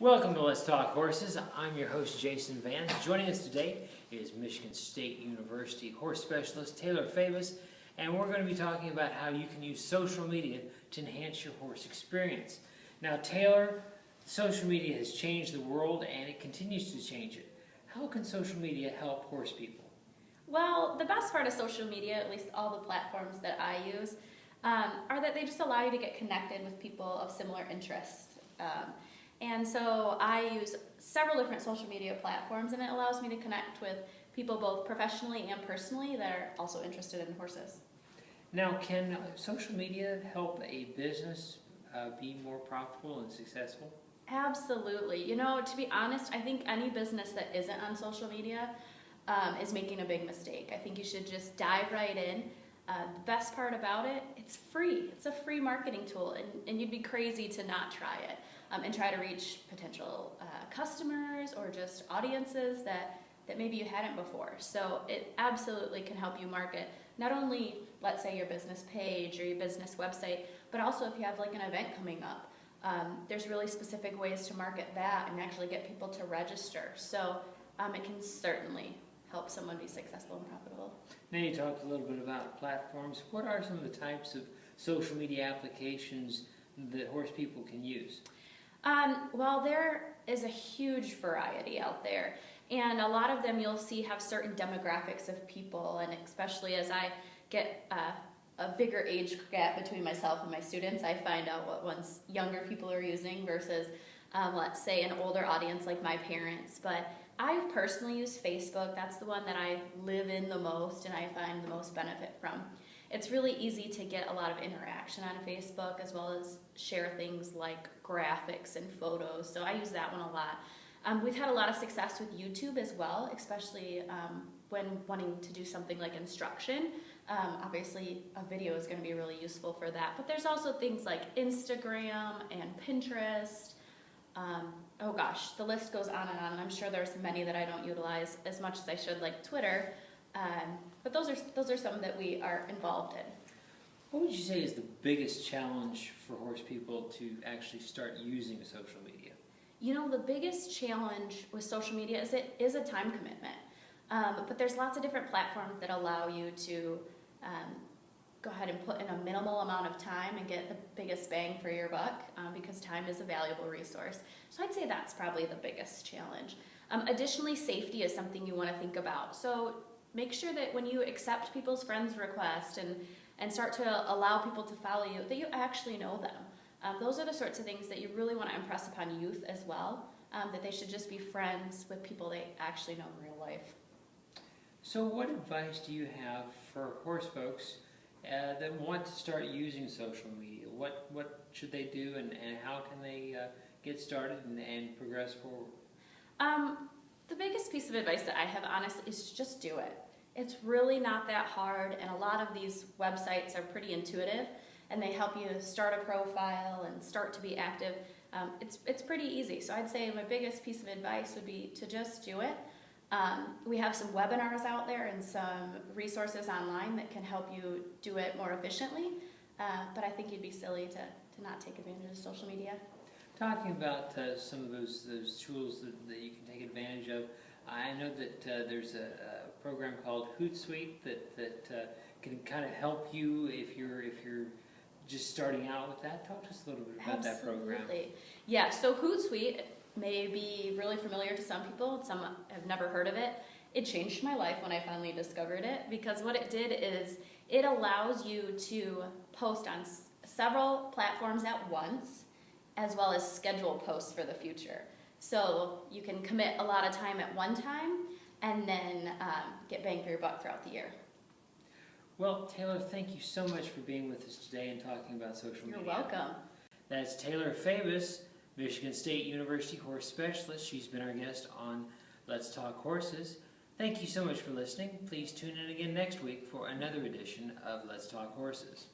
Welcome to Let's Talk Horses. I'm your host, Jason Vance. Joining us today is Michigan State University horse specialist Taylor Fabus, and we're going to be talking about how you can use social media to enhance your horse experience. Now, Taylor, social media has changed the world and it continues to change it. How can social media help horse people? Well, the best part of social media, at least all the platforms that I use, are that they just allow you to get connected with people of similar interests. And so I use several different social media platforms, and it allows me to connect with people both professionally and personally that are also interested in horses. Now, can social media help a business be more profitable and successful? Absolutely. You know, to be honest, I think any business that isn't on social media is making a big mistake. I think you should just dive right in. The best part about it, it's free. It's a free marketing tool, and you'd be crazy to not try it and try to reach potential customers or just audiences that maybe you hadn't before. So it absolutely can help you market not only, let's say, your business page or your business website, but also if you have like an event coming up. There's really specific ways to market that and actually get people to register. So it can certainly help someone be successful and profitable. Now you talked a little bit about platforms. What are some of the types of social media applications that horse people can use? Well, there is a huge variety out there, and a lot of them you'll see have certain demographics of people, and especially as I get a bigger age gap between myself and my students, I find out what ones younger people are using versus, let's say, an older audience like my parents. But I personally use Facebook. That's the one that I live in the most and I find the most benefit from. It's really easy to get a lot of interaction on Facebook, as well as share things like graphics and photos. So I use that one a lot. We've had a lot of success with YouTube as well, especially when wanting to do something like instruction. Obviously, a video is going to be really useful for that. But there's also things like Instagram and Pinterest. Oh gosh, the list goes on, and I'm sure there's many that I don't utilize as much as I should, like Twitter. But those are some that we are involved in. What would you say is the biggest challenge for horse people to actually start using social media? You know, the biggest challenge with social media is it is a time commitment. But there's lots of different platforms that allow you to go ahead and put in a minimal amount of time and get the biggest bang for your buck, because time is a valuable resource. So I'd say that's probably the biggest challenge. Additionally, safety is something you want to think about. So make sure that when you accept people's friends' requests and start to allow people to follow you, that you actually know them. Those are the sorts of things that you really want to impress upon youth as well, that they should just be friends with people they actually know in real life. So what advice do you have for horse folks that want to start using social media? What should they do, and how can they get started and progress forward? The biggest piece of advice that I have, honestly, is just do it. It's really not that hard, and a lot of these websites are pretty intuitive, and they help you start a profile and start to be active. It's pretty easy. So I'd say my biggest piece of advice would be to just do it. We have some webinars out there and some resources online that can help you do it more efficiently, but I think you'd be silly to not take advantage of social media. Talking about some of those tools that you can take advantage of, I know that there's a program called Hootsuite that can kind of help you if you're just starting out with that. Talk to us a little bit about that program. Absolutely. Yeah, so Hootsuite may be really familiar to some people. Some have never heard of it. It changed my life when I finally discovered it, because what it did is it allows you to post on several platforms at once, as well as schedule posts for the future. So you can commit a lot of time at one time and then get bang for your buck throughout the year. Well, Taylor, thank you so much for being with us today and talking about social media. You're welcome. That's Taylor Fabus, Michigan State University horse specialist. She's been our guest on Let's Talk Horses. Thank you so much for listening. Please tune in again next week for another edition of Let's Talk Horses.